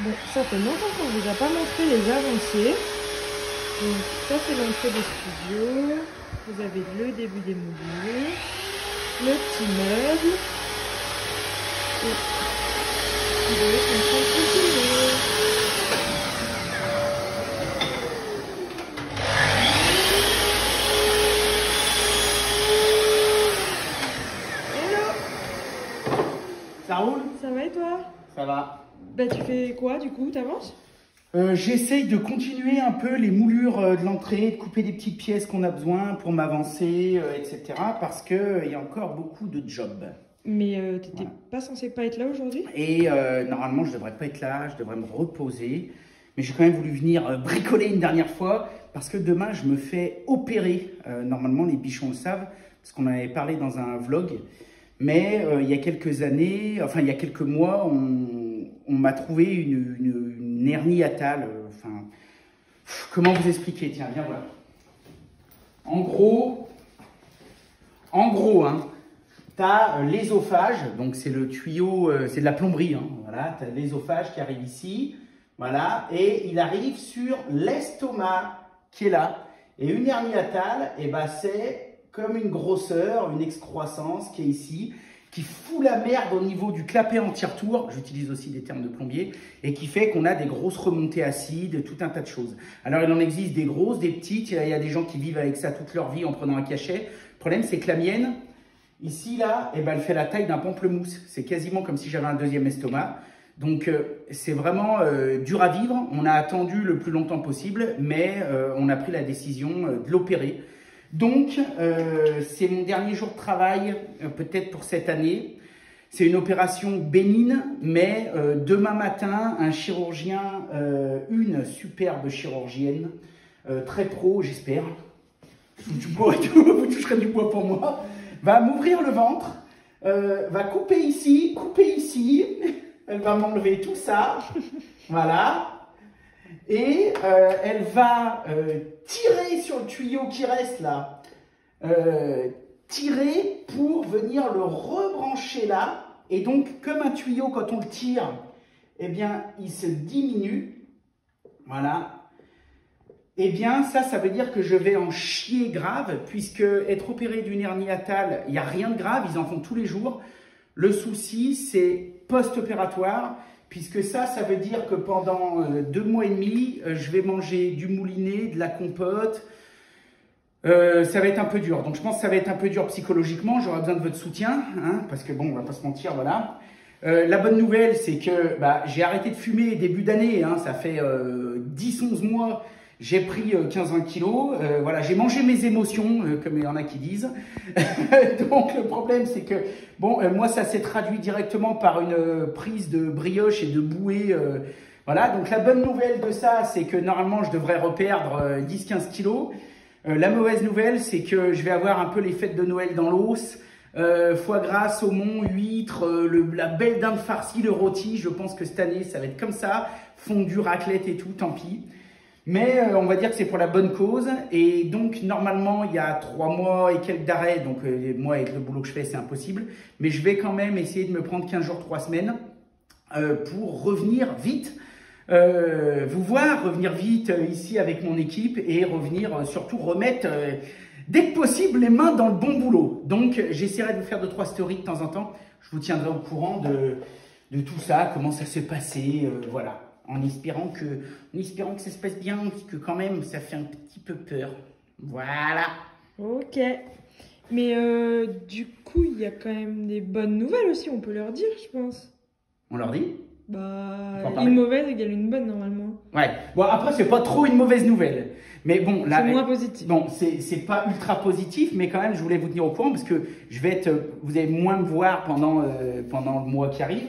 Bon, ça fait longtemps qu'on vous a pas montré les avancées. Donc, ça, c'est l'entrée des studios. Vous avez le début des moulures, le petit meuble. Et vous est en train de continuer. Hello, Ça roule? ça va et toi? Ça va. Bah, tu fais quoi du coup? T'avances? J'essaye de continuer un peu les moulures de l'entrée, de couper des petites pièces qu'on a besoin pour m'avancer, etc. Parce qu'il y a encore beaucoup de jobs. Mais t'étais Voilà. pas censé pas être là aujourd'hui? Et normalement, je devrais pas être là, je devrais me reposer. Mais j'ai quand même voulu venir bricoler une dernière fois parce que demain, je me fais opérer. Normalement, les bichons le savent parce qu'on en avait parlé dans un vlog. Mais il y a quelques années, enfin il y a quelques mois, on m'a trouvé une hernie hiatale. Enfin, comment vous expliquer? Tiens, viens voir. En gros, hein, tu as l'ésophage, donc c'est le tuyau, c'est de la plomberie. Hein, voilà, tu as l'ésophage qui arrive ici, voilà, et il arrive sur l'estomac qui est là. Et une hernie hiatale, eh ben, c'est comme une grosseur, une excroissance qui est ici, qui fout la merde au niveau du clapet anti-retour, j'utilise aussi des termes de plombier, et qui fait qu'on a des grosses remontées acides, tout un tas de choses. Alors il en existe des grosses, des petites, il y a des gens qui vivent avec ça toute leur vie en prenant un cachet. Le problème c'est que la mienne, ici là, eh ben, elle fait la taille d'un pamplemousse. C'est quasiment comme si j'avais un deuxième estomac. Donc c'est vraiment dur à vivre. On a attendu le plus longtemps possible, mais on a pris la décision de l'opérer. Donc, c'est mon dernier jour de travail, peut-être pour cette année. C'est une opération bénigne, mais demain matin, un chirurgien, une superbe chirurgienne, très pro, j'espère, du bois et tout, vous toucherez du bois pour moi, va m'ouvrir le ventre, va couper ici, elle va m'enlever tout ça, voilà. Et elle va tirer sur le tuyau qui reste là, tirer pour venir le rebrancher là. Et donc, comme un tuyau, quand on le tire, eh bien, il se diminue. Voilà. Eh bien, ça veut dire que je vais en chier grave, puisque être opéré d'une hernie hiatale, il n'y a rien de grave, ils en font tous les jours. Le souci, c'est post-opératoire. Puisque ça veut dire que pendant 2 mois et demi, je vais manger du moulinet, de la compote. Ça va être un peu dur. Donc je pense que ça va être un peu dur psychologiquement. J'aurai besoin de votre soutien, hein, parce que bon, on va pas se mentir, voilà. La bonne nouvelle, c'est que j'ai arrêté de fumer début d'année. Hein, ça fait 10-11 mois. J'ai pris 15-20 kilos, voilà, j'ai mangé mes émotions, comme il y en a qui disent. Donc le problème c'est que, bon, moi ça s'est traduit directement par une prise de brioche et de bouée. Voilà, donc la bonne nouvelle de ça, c'est que normalement je devrais reperdre 10-15 kilos. La mauvaise nouvelle, c'est que je vais avoir un peu les fêtes de Noël dans l'os. Foie gras, saumon, huître, la belle dinde farcie, le rôti. Je pense que cette année ça va être comme ça, fondue, raclette et tout, tant pis. Mais on va dire que c'est pour la bonne cause. Et donc, normalement, il y a 3 mois et quelques d'arrêt. Donc, moi, avec le boulot que je fais, c'est impossible. Mais je vais quand même essayer de me prendre 15 jours, 3 semaines pour revenir vite. Vous voir, revenir vite ici avec mon équipe et revenir, surtout remettre dès que possible les mains dans le bon boulot. Donc, j'essaierai de vous faire 2-3 stories de temps en temps. Je vous tiendrai au courant de tout ça, comment ça s'est passé, voilà. En espérant que ça se passe bien, parce que quand même, ça fait un petit peu peur. Voilà. Ok. Mais du coup, il y a quand même des bonnes nouvelles aussi, on peut leur dire, je pense. On leur dit? Bah, une mauvaise égale une bonne, normalement. Ouais. Bon, après, c'est pas trop une mauvaise nouvelle. Mais bon, là. C'est moins positif. Bon, c'est pas ultra positif, mais quand même, je voulais vous tenir au courant, parce que vous allez moins me voir pendant le mois qui arrive.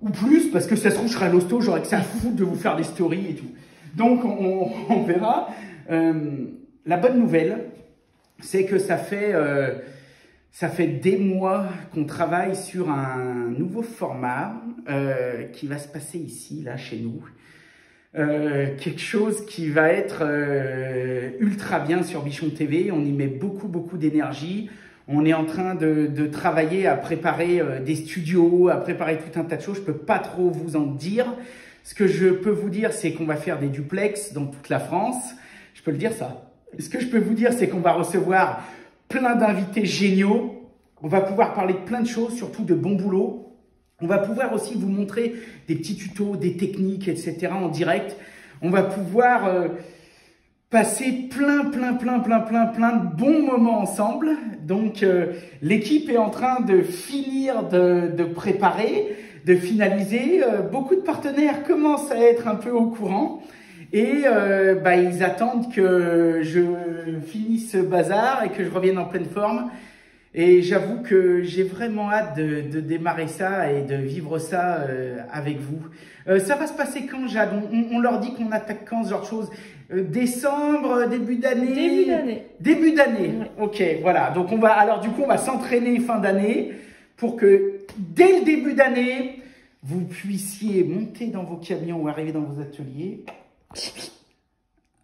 Ou plus, parce que ça se trouve, je serai à l'hosto, j'aurais que ça à foutre de vous faire des stories et tout. Donc, on verra. La bonne nouvelle, c'est que ça fait des mois qu'on travaille sur un nouveau format qui va se passer ici, là, chez nous. Quelque chose qui va être ultra bien sur Bichon TV. On y met beaucoup d'énergie. On est en train de travailler à préparer des studios, à préparer tout un tas de choses. Je peux pas trop vous en dire. Ce que je peux vous dire, c'est qu'on va faire des duplex dans toute la France. Je peux le dire ça. Ce que je peux vous dire, c'est qu'on va recevoir plein d'invités géniaux. On va pouvoir parler de plein de choses, surtout de bon boulot. On va pouvoir aussi vous montrer des petits tutos, des techniques, etc. en direct. On va pouvoir passer plein de bons moments ensemble. Donc, l'équipe est en train de finir de préparer, de finaliser. Beaucoup de partenaires commencent à être un peu au courant. Et ils attendent que je finisse ce bazar et que je revienne en pleine forme. Et j'avoue que j'ai vraiment hâte de démarrer ça et de vivre ça avec vous. Ça va se passer quand, Jade? On leur dit qu'on attaque quand, ce genre de choses? Décembre, début d'année? Début d'année. Début d'année, Ouais. ok, voilà. Donc on va s'entraîner fin d'année pour que dès le début d'année, vous puissiez monter dans vos camions ou arriver dans vos ateliers.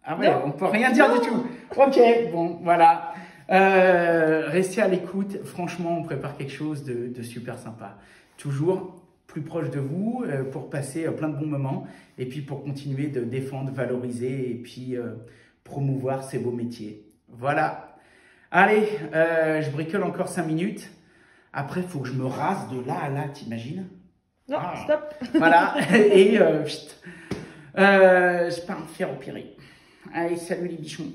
Ah ouais, Non. on peut rien dire Non. du tout. Ok, bon, voilà. Restez à l'écoute. Franchement, on prépare quelque chose de super sympa. Toujours plus proche de vous pour passer plein de bons moments et puis pour continuer de défendre, valoriser et puis promouvoir ces beaux métiers. Voilà. Allez, je bricole encore 5 minutes. Après, il faut que je me rase de là à là, t'imagines? Non, Ah. stop. Voilà. Et je pars me faire opérer. Allez, salut les bichons.